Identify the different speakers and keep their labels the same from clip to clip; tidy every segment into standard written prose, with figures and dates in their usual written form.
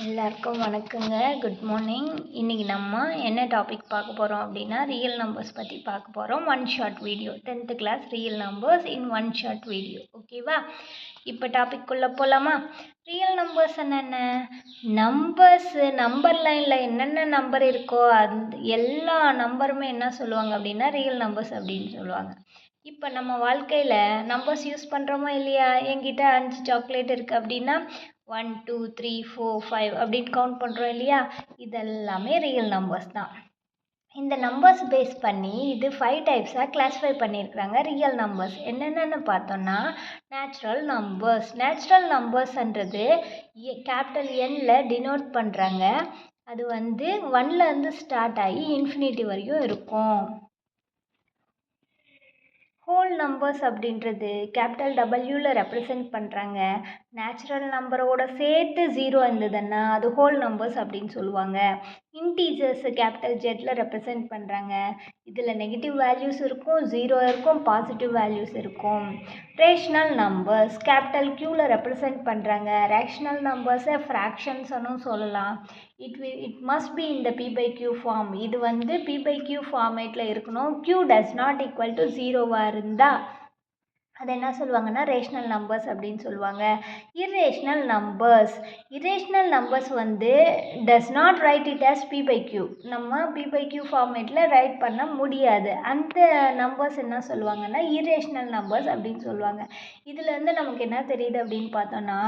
Speaker 1: எல்லாருக்கும் வணக்கங்க. Good morning. இன்றைக்கி நம்ம என்ன டாபிக் பார்க்க போகிறோம் அப்படின்னா ரியல் நம்பர்ஸ் பற்றி பார்க்க போகிறோம். One short video, 10th class real numbers in one short video. ஓகேவா? இப்போ டாபிக்குள்ளே போகலாமா? ரியல் நம்பர்ஸ் என்னென்ன? நம்பர் லைனில் என்னென்ன நம்பர் இருக்கோ அந்த எல்லா நம்பருமே என்ன சொல்லுவாங்க அப்படின்னா ரியல் நம்பர்ஸ் அப்படின்னு சொல்லுவாங்க. இப்போ நம்ம வாழ்க்கையில் நம்பர்ஸ் யூஸ் பண்ணுறோமா இல்லையா? என்கிட்ட 5 சாக்லேட் இருக்குது அப்படின்னா 1 2 3 4 5 அப்படின்னு கவுண்ட் பண்ணுறோம் இல்லையா? இதெல்லாமே ரியல் நம்பர்ஸ் தான். இந்த நம்பர்ஸ் பேஸ் பண்ணி இது 5 டைப்ஸாக கிளாஸிஃபை பண்ணியிருக்கிறாங்க ரியல் நம்பர்ஸ். என்னென்னு பார்த்தோன்னா நேச்சுரல் நம்பர்ஸ்ன்றது கேபிட்டல் எண்ணில் டினோட் பண்ணுறாங்க. அது 1லேருந்து ஸ்டார்ட் ஆகி இன்ஃபினிட்டி வரையும் இருக்கும். ஹோல் நம்பர்ஸ் அப்படின்றது கேபிட்டல் டபிள்யூவில் ரெப்ரசன்ட் பண்ணுறாங்க. நேச்சுரல் நம்பரோட சேர்த்து 0 இருந்ததுன்னா அது ஹோல் நம்பர்ஸ் அப்படின்னு சொல்லுவாங்க. இன்டீஜர்ஸ் கேபிட்டல் ஜெட்டில் ரெப்ரசன்ட் பண்ணுறாங்க. இதில் நெகட்டிவ் வேல்யூஸ் இருக்கும், 0 இருக்கும், பாசிட்டிவ் வேல்யூஸ் இருக்கும். ரேஷ்னல் நம்பர்ஸ் கேபிட்டல் க்யூவில் ரெப்ரசன்ட் பண்ணுறாங்க. ரேஷ்னல் நம்பர்ஸை ஃப்ராக்ஷன்ஸ்னு சொல்லலாம். இட் மஸ்ட் பி இந்த P/Q ஃபார்ம். இது P/Q ஃபார்மேட்டில் இருக்கணும். Q does not equal to 0வாக இருந்தால் அது என்ன சொல்லுவாங்கன்னா ரேஷ்னல் நம்பர்ஸ் அப்படின்னு சொல்லுவாங்க. Irrational numbers does not right it as P/Q. நம்ம P/Q ஃபார்மேட்டில் ரைட் பண்ண முடியாது. அந்த நம்பர்ஸ் என்ன சொல்லுவாங்கன்னா இர்ரேஷ்னல் நம்பர்ஸ் அப்படின்னு சொல்லுவாங்க. இதுலேருந்து நமக்கு என்ன தெரியுது அப்படின்னு பார்த்தோன்னா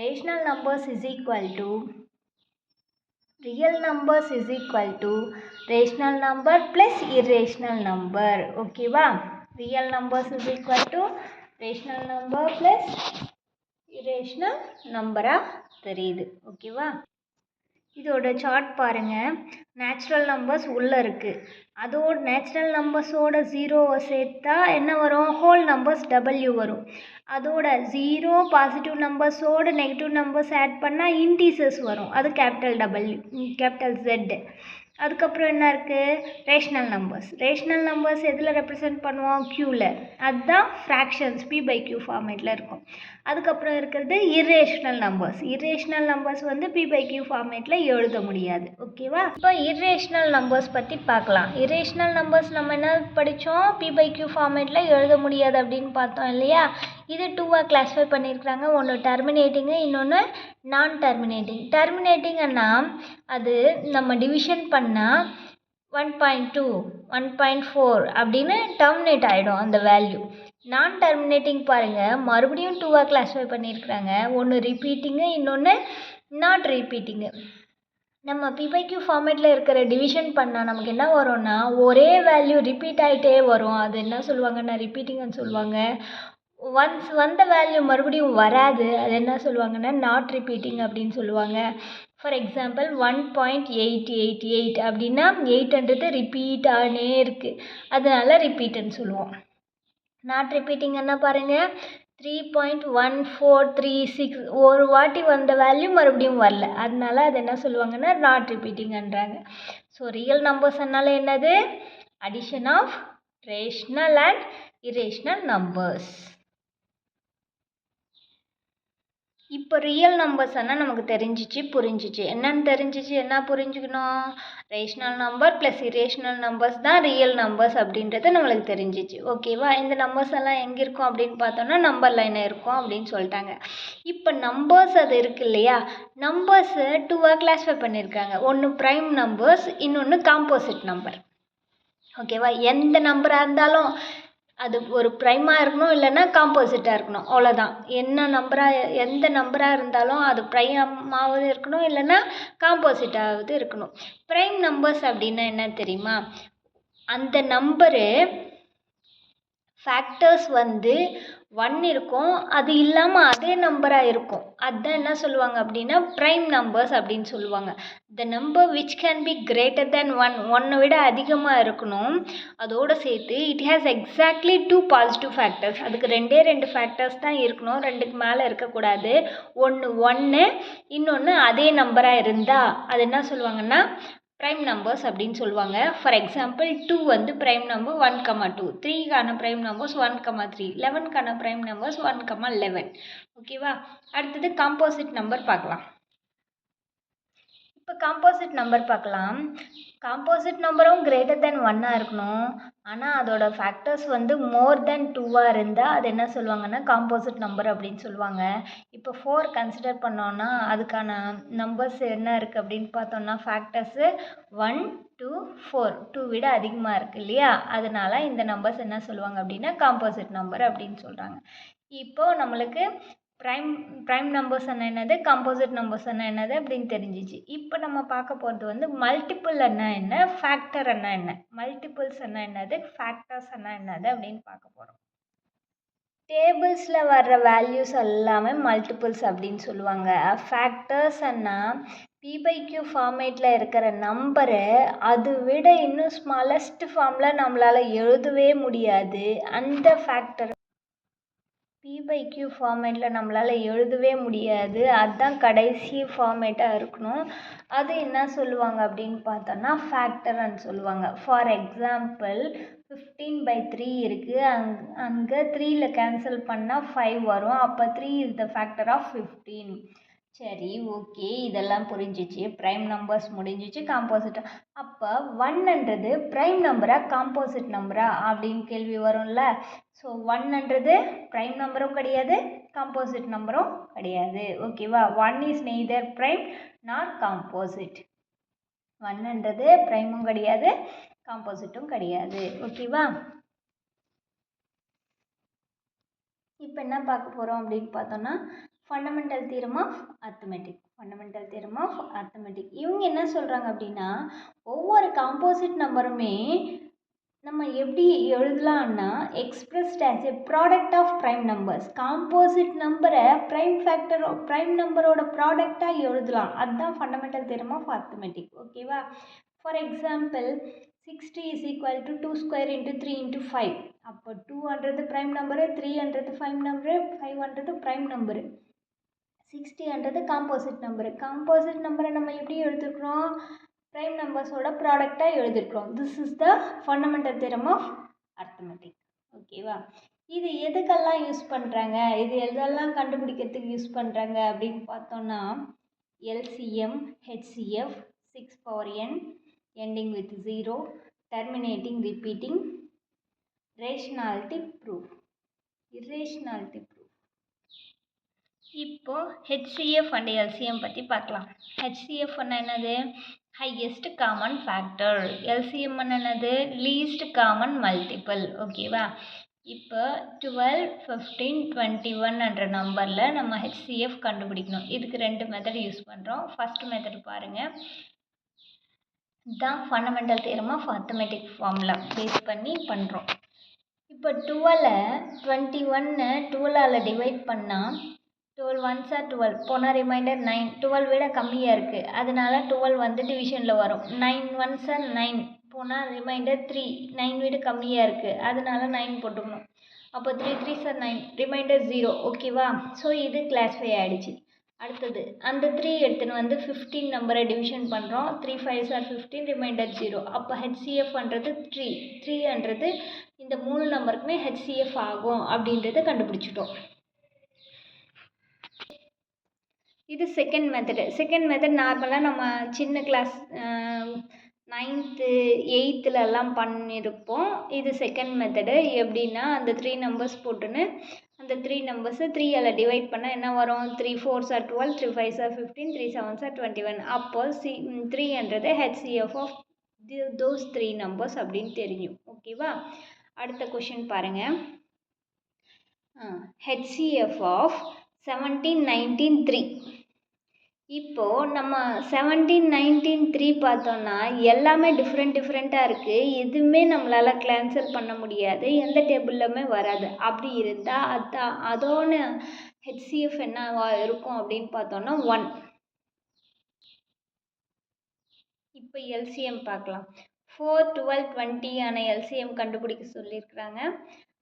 Speaker 1: rational numbers is equal to real numbers is equal to rational number plus irrational number. ஓகேவா? real numbers is equal to rational number plus irrational number தெரியுது. ஓகேவா? இதோட சார்ட் பாருங்கள். நேச்சுரல் நம்பர்ஸ் உள்ளே இருக்குது. அதோட நேச்சுரல் நம்பர்ஸோட 0வை சேர்த்தா என்ன வரும்? ஹோல் நம்பர்ஸ் W வரும். அதோட 0 பாசிட்டிவ் நம்பர்ஸோட நெகட்டிவ் நம்பர்ஸ் ஆட் பண்ணால் இன்டீசர்ஸ் வரும். அது கேபிட்டல் Z. அதுக்கப்புறம் என்ன இருக்குது? ரேஷ்னல் நம்பர்ஸ் எதில் ரெப்ரசன்ட் பண்ணுவோம்? க்யூவில். அதுதான் ஃப்ராக்ஷன்ஸ் P/Q ஃபார்மேட்டில் இருக்கும். அதுக்கப்புறம் இருக்கிறது இர்ரேஷ்னல் நம்பர்ஸ் P/Q ஃபார்மேட்டில் எழுத முடியாது. ஓகேவா? இப்போ இர்ரேஷ்னல் நம்பர்ஸ் பற்றி பார்க்கலாம். இர்ரேஷ்னல் நம்பர்ஸ் நம்ம என்ன படித்தோம்? P/Q ஃபார்மேட்டில் எழுத முடியாது அப்படின்னு பார்த்தோம் இல்லையா? இது 2வாக கிளாஸிஃபை பண்ணியிருக்கிறாங்க. ஒன்று டெர்மினேட்டிங்கு, இன்னொன்று நான் டெர்மினேட்டிங். டெர்மினேட்டிங்கன்னா அது நம்ம டிவிஷன் பண்ணால் 1.2 1.4 அப்படின்னு டெர்மினேட் ஆகிடும் அந்த வேல்யூ. நான் டெர்மினேட்டிங் பாருங்கள், மறுபடியும் 2வாக கிளாஸிஃபை பண்ணியிருக்கிறாங்க. ஒன்று ரிப்பீட்டிங்கு, இன்னொன்று நாட் ரிப்பீட்டிங்கு. நம்ம P/Q ஃபார்மேட்டில் இருக்கிற டிவிஷன் பண்ணால் நமக்கு என்ன வரும்னா ஒரே வேல்யூ ரிப்பீட் ஆகிட்டே வரும். அது என்ன சொல்லுவாங்கன்னா ரிப்பீட்டிங்னு சொல்லுவாங்க. ஒன்ஸ் வந்த வேல்யூ மறுபடியும் வராது. அது என்ன சொல்லுவாங்கன்னா நாட் ரிப்பீட்டிங் அப்படின்னு சொல்லுவாங்க. ஃபார் எக்ஸாம்பிள் 1.888 அப்படின்னா 8ன்றது ரிப்பீட் ஆனே இருக்குது, அதனால ரிப்பீட்டுன்னு சொல்லுவோம். நாட் ரிப்பீட்டிங் என்ன பாருங்கள், 3.1436 ஒரு வாட்டி வந்த வேல்யூ மறுபடியும் வரல, அதனால அது என்ன சொல்லுவாங்கன்னா நாட் ரிப்பீட்டிங்கன்றாங்க. ஸோ ரியல் நம்பர்ஸ்னால என்னது? Addition of rational and irrational numbers. இப்போ ரியல் நம்பர்ஸ்னால் நமக்கு புரிஞ்சிச்சு. என்னன்னு தெரிஞ்சிச்சு, என்ன புரிஞ்சுக்கணும்? Rational number plus irrational numbers தான் ரியல் நம்பர்ஸ் அப்படின்றது நம்மளுக்கு தெரிஞ்சிச்சு. ஓகேவா? இந்த நம்பர்ஸ் எல்லாம் எங்கே இருக்கும் அப்படின்னு பார்த்தோன்னா நம்பர் லைனில் இருக்கும் அப்படின்னு சொல்லிட்டாங்க. இப்போ நம்பர்ஸ் அது இருக்குது இல்லையா? நம்பர்ஸை 2வாக கிளாஸிஃபை பண்ணியிருக்காங்க. ஒன்று ப்ரைம் நம்பர்ஸ், இன்னொன்று காம்போசிட் நம்பர். ஓகேவா? எந்த நம்பராக இருந்தாலும் அது ஒரு ப்ரைமாக இருக்கணும், இல்லைன்னா காம்போசிட்டாக இருக்கணும், அவ்வளோதான். எந்த நம்பராக இருந்தாலும் அது ப்ரைமாவது இருக்கணும், இல்லைன்னா காம்போசிட்டாவது இருக்கணும். ப்ரைம் நம்பர்ஸ் அப்படின்னா என்ன தெரியுமா? அந்த நம்பரு ஃபேக்டர்ஸ் 1 இருக்கும், அது இல்லாமல் அதே நம்பராக இருக்கும். அதுதான் என்ன சொல்லுவாங்க அப்படின்னா ப்ரைம் நம்பர்ஸ் அப்படின்னு சொல்லுவாங்க. The number which can be greater than 1 விட அதிகமாக இருக்கணும். அதோடு சேர்த்து it has exactly 2 positive factors. அதுக்கு 2 ஃபேக்டர்ஸ் தான் இருக்கணும், 2க்கு மேலே இருக்கக்கூடாது. ஒன்று 1, இன்னொன்று அதே நம்பராக இருந்தால் அது என்ன சொல்லுவாங்கன்னா ப்ரைம் நம்பர்ஸ் அப்படின்னு சொல்லுவாங்க. ஃபார் எக்ஸாம்பிள் 2 ப்ரைம் நம்பர் 1,2, 3க்கான ப்ரைம் நம்பர்ஸ் 1,3, 11க்கான ப்ரைம் நம்பர்ஸ் 1,11. ஓகேவா? அடுத்தது காம்போசிட் நம்பர் பார்க்கலாம். இப்போ காம்போசிட் நம்பர் பார்க்கலாம். காம்போசிட் நம்பரும் கிரேட்டர் தென் 1 இருக்கணும். ஆனால் அதோட ஃபேக்டர்ஸ் வந்து மோர் தென் 2 இருந்தால் அது என்ன சொல்லுவாங்கன்னா காம்போசிட் நம்பர் அப்படின்னு சொல்லுவாங்க. இப்போ 4 கன்சிடர் பண்ணோன்னா அதுக்கான நம்பர்ஸ் என்ன இருக்குது அப்படின்னு பார்த்தோன்னா ஃபேக்டர்ஸு 1, 2, 4 2 விட அதிகமாக இருக்குது இல்லையா? அதனால இந்த நம்பர்ஸ் என்ன சொல்லுவாங்க அப்படின்னா காம்போசிட் நம்பர் அப்படின்னு சொல்கிறாங்க. இப்போது நம்மளுக்கு ப்ரைம் நம்பர்ஸ்னா என்னது, காம்போசிட் நம்பர்ஸ்னா என்னது அப்படின்னு தெரிஞ்சிச்சு. இப்போ நம்ம பார்க்க போகிறது வந்து மல்டிபிள்னா என்ன, ஃபேக்டர்னா என்ன, மல்டிபிள்ஸ்னா என்னது, ஃபேக்டர்ஸ்னா என்னது அப்படின்னு பார்க்க போகிறோம். டேபிள்ஸில் வர்ற வேல்யூஸ் எல்லாமே மல்டிபிள்ஸ் அப்படின்னு சொல்லுவாங்க. ஃபேக்டர்ஸ்னா P/Q ஃபார்மேட்டில் இருக்கிற நம்பரை அது விட இன்னும் ஸ்மாலஸ்ட் ஃபார்மில் நம்மளால் எழுதவே முடியாது. அந்த ஃபேக்டர் P/Q ஃபார்மேட்டில் நம்மளால் எழுதவே முடியாது. அதுதான் கடைசி ஃபார்மேட்டாக இருக்கணும். அது என்ன சொல்லுவாங்க அப்படின்னு பார்த்தோன்னா ஃபேக்டர்னு சொல்லுவாங்க. ஃபார் எக்ஸாம்பிள் 15/3 இருக்குது. அங்கே 3ல் கேன்சல் பண்ணால் 5 வரும். அப்போ 3 இஸ் த ஃபேக்டர் ஆஃப் 15. சரி, ஓகே, இதெல்லாம் புரிஞ்சிச்சு. ப்ரைம் நம்பர்ஸ் முடிஞ்சிச்சு. காம்போசிட் அப்போ 1ன்றது ப்ரைம் நம்பரா காம்போசிட் நம்பரா அப்படின்னு கேள்வி வரும்ல. ஸோ 1ன்றது ப்ரைம் நம்பரும் கிடையாது, காம்போசிட் நம்பரும் கிடையாது. ஓகேவா? 1 is neither prime nor composite. 1ன்றது ப்ரைமும் கிடையாது, காம்போசிட்டும் கிடையாது. ஓகேவா? இப்போ என்ன பார்க்க போகிறோம் அப்படின்னு பார்த்தோன்னா fundamental theorem of arithmetic. Fundamental theorem of arithmetic இவங்க என்ன சொல்கிறாங்க அப்படின்னா ஒவ்வொரு காம்போசிட் நம்பருமே நம்ம எப்படி எழுதலாம்னா expressed as a product of prime numbers. Composite நம்பரை ப்ரைம் நம்பரோட ப்ராடக்டாக எழுதலாம். அதுதான் ஃபண்டமெண்டல் தியரம் ஆஃப் அர்த்தமெட்டிக். ஓகேவா? ஃபார் எக்ஸாம்பிள் 60 is equal to 2 square into 3 into 5. அப்போ 2ன்றது ப்ரைம் நம்பரு, 3ன்றது ப்ரைம் நம்பரு, 5ன்றது ப்ரைம் நம்பரு, 60ன்றது காம்போசிட் நம்பரு. காம்போசிட் நம்பரை நம்ம எப்படி எழுதிருக்கிறோம்? ப்ரைம் நம்பர்ஸோட ப்ராடக்டாக எழுதிருக்கிறோம். This is the fundamental theorem of arithmetic. ஓகேவா? இது எதுக்கெல்லாம் யூஸ் பண்ணுறாங்க, இது எதெல்லாம் கண்டுபிடிக்கிறதுக்கு யூஸ் பண்ணுறாங்க அப்படின்னு பார்த்தோன்னா LCM, HCF, 6 power n, ending with 0, terminating, repeating, rationality proof, irrationality proof. இப்போ HCF and LCM பற்றி பார்க்கலாம். HCF என்னது, ஹையஸ்ட் காமன் ஃபேக்டர். LCM என்னது, லீஸ்ட் காமன் மல்டிபிள். ஓகேவா? இப்போ 12, 15, 21 என்ற நம்பரில் நம்ம HCF கண்டுபிடிக்கணும். இதுக்கு 2 மெத்தட் யூஸ் பண்ணுறோம். ஃபர்ஸ்ட் மெத்தட் பாருங்கள், இதுதான் fundamental theorem of arithmetic formula base பண்ணி பண்ணுறோம். இப்போ 12 21 12ஆல் டிவைட் பண்ணால் 12 1s are 12, போனால் ரிமைண்டர் 9, 12 விட கம்மியாக இருக்குது, அதனால 12 வந்து டிவிஷனில் வரும். 9 1s are 9, போனால் ரிமைண்டர் 3, 9 விட கம்மியாக இருக்குது, அதனால 9 போட்டுக்கணும். அப்போ 3 3s are 9, ரிமைண்டர் 0. ஓகேவா? ஸோ இது கிளாஸிஃபை ஆகிடுச்சு. அடுத்தது அந்த 3 எடுத்துன்னு வந்து 15 நம்பரை டிவிஷன் பண்ணுறோம். 3 5s are 15, ரிமைண்டர் 0. அப்போ HCFன்றது 3, 3ன்றது இந்த 3 நம்பருக்குமே HCF ஆகும் அப்படின்றத கண்டுபிடிச்சிட்டோம். இது செகண்ட் மெத்தட் நார்மலாக நம்ம சின்ன கிளாஸ் 9th 8thலலாம் பண்ணியிருப்போம். இது செகண்ட் மெத்தடு. எப்படின்னா அந்த 3 நம்பர்ஸ் போட்டுன்னு அந்த 3 நம்பர்ஸை 3ஆல் டிவைட் பண்ணால் என்ன வரும், 3 4s are 12, 3 5s are 15, 3 7s are 21. அப்போ 3ன்றது HCF ஆஃப் தோஸ் 3 நம்பர்ஸ் அப்படின்னு தெரியும். ஓகேவா? அடுத்த கொஷின் பாருங்கள். HCF of 17 19 3. இப்போது நம்ம 17 19 3 பார்த்தோன்னா எல்லாமே டிஃப்ரெண்ட்டாக இருக்குது. எதுவுமே நம்மளால் கேன்சல் பண்ண முடியாது, எந்த டேபிள்லையுமே வராது. அப்படி இருந்தால் அதோட HCF என்னவா இருக்கும் அப்படின்னு பார்த்தோன்னா 1. இப்போ LCM பார்க்கலாம். 4 12 20 ஆன LCM கண்டுபிடிக்க சொல்லியிருக்கிறாங்க.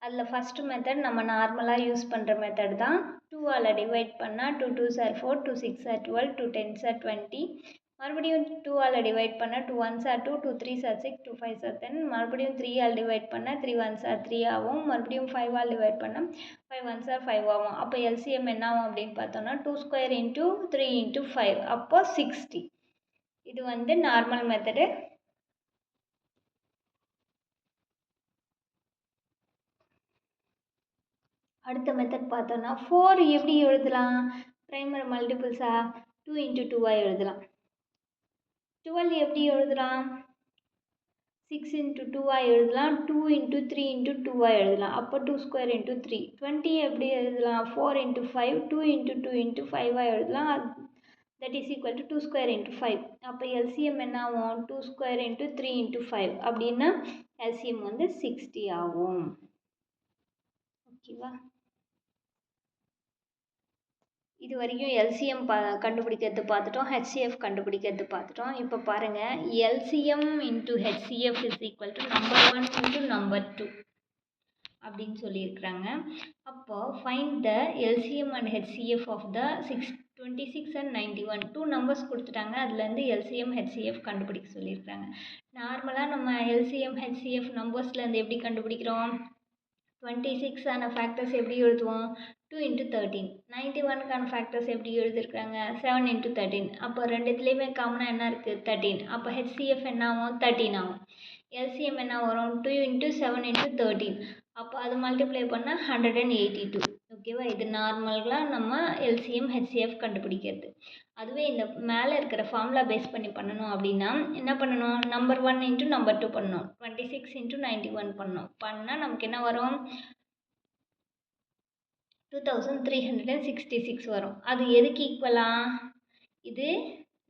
Speaker 1: அதில் ஃபஸ்ட்டு மெத்தட் நம்ம நார்மலாக யூஸ் பண்ணுற மெத்தட் தான். 2ஆல் டிவைட் பண்ணால் 2 2s are 4, 2 6s are 12, 2 10s are 20. மறுபடியும் 2ஆல் டிவைட் பண்ணால் 2 1s are 2, 2 3s are 6, 2 5s are 10. மறுபடியும் 3ஆல் டிவைட் பண்ணால் 3 1s are 3 ஆகும். மறுபடியும் 5ஆல் டிவைட் பண்ணால் 5 1s are 5 ஆகும். அப்போ LCM என்ன ஆகும் அப்படின்னு பார்த்தோன்னா 2 square into 3 into 5, அப்போ 60. இது வந்து நார்மல் மெத்தடு. அடுத்த மெத்தட் பார்த்தோன்னா 4 எப்படி எழுதலாம்? ப்ரைமரி மல்டிபிள்ஸா 2 இன்ட்டு 2 எழுதலாம். 12 எப்படி எழுதலாம்? 6 இன்ட்டு 2 எழுதலாம். 2 இன்ட்டு 3 இன்ட்டு 2 எழுதலாம். அப்போ 2 ஸ்கொயர் இன்ட்டு 3. 20 எப்படி எழுதலாம்? 4 இன்ட்டு 5 2 இன்ட்டு 2 இன்ட்டு 5 எழுதலாம். That is equal to 2 square into 5. அப்போ எல்சிஎம் என்ன ஆகும்? 2 ஸ்கொயர் இன்ட்டு 3 இன்ட்டு 5 அப்படின்னா எல்சிஎம் வந்து 60 ஆகும். ஓகேவா? இது வரைக்கும் எல்சிஎம் கண்டுபிடிக்கிறது பார்த்துட்டோம், ஹெச்சிஎஃப் கண்டுபிடிக்கிறது பார்த்துட்டோம். இப்போ பாருங்கள், LCM into HCF is equal to number 1 into number 2 அப்படின்னு சொல்லியிருக்கிறாங்க. அப்போ find the LCM and HCF of the 26 and 91. 2 numbers கொடுத்துட்டாங்க, அதுலேருந்து எல்சிஎம் ஹெச்சிஎஃப் கண்டுபிடிக்க சொல்லியிருக்கிறாங்க. நார்மலாக நம்ம எல்சிஎம் ஹெச்சிஎஃப் நம்பர்ஸ்லேருந்து எப்படி கண்டுபிடிக்கிறோம்? 26 ஆன ஃபேக்டர்ஸ் எப்படி எழுதுவோம்? 2 இன்ட்டு 13. 91க்கான ஃபேக்டர்ஸ் எப்படி எழுதியிருக்காங்க? 7 இன்ட்டு 13. அப்போ ரெண்டுத்துலேயுமே காமனாக என்ன இருக்குது? 13. அப்போ ஹெச்சிஎஃப் என்ன ஆகும்? 13 ஆகும். எல்சிஎம் என்ன வரும்? 2 இன்ட்டு 7 இன்ட்டு 13. அப்போ அது மல்டிப்ளை பண்ணால் 182. ஓகேவா? இது நார்மலாக நம்ம எல்சிஎம் ஹெச்சிஎஃப் கண்டுபிடிக்கிறது. அதுவே இந்த மேலே இருக்கிற ஃபார்முலா பேஸ் பண்ணி பண்ணணும் அப்படின்னா என்ன பண்ணணும்? நம்பர் 1 இன்ட்டு நம்பர் 2 பண்ணணும். 26 இன்ட்டு 91 பண்ணணும். பண்ணால் நமக்கு என்ன வரும்? 2366 வரும். அது எதுக்கு ஈக்குவலா? இது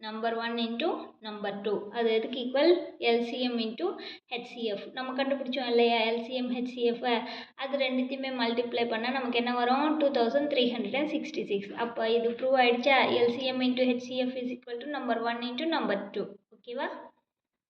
Speaker 1: நம்பர் 1 இன்ட்டு நம்பர் 2. அது எதுக்கு ஈக்குவல்? LCM into HCF. நம்ம கண்டுபிடிச்சோம் இல்லையா எல்சிஎம் ஹெச்சிஎஃப், அது ரெண்டுத்தையுமே மல்டிப்ளை பண்ணால் நமக்கு என்ன வரும்? 2366. அப்போ இது ப்ரூவ் ஆகிடுச்சா? LCM into HCF is equal to number 1 into number 2. ஓகேவா?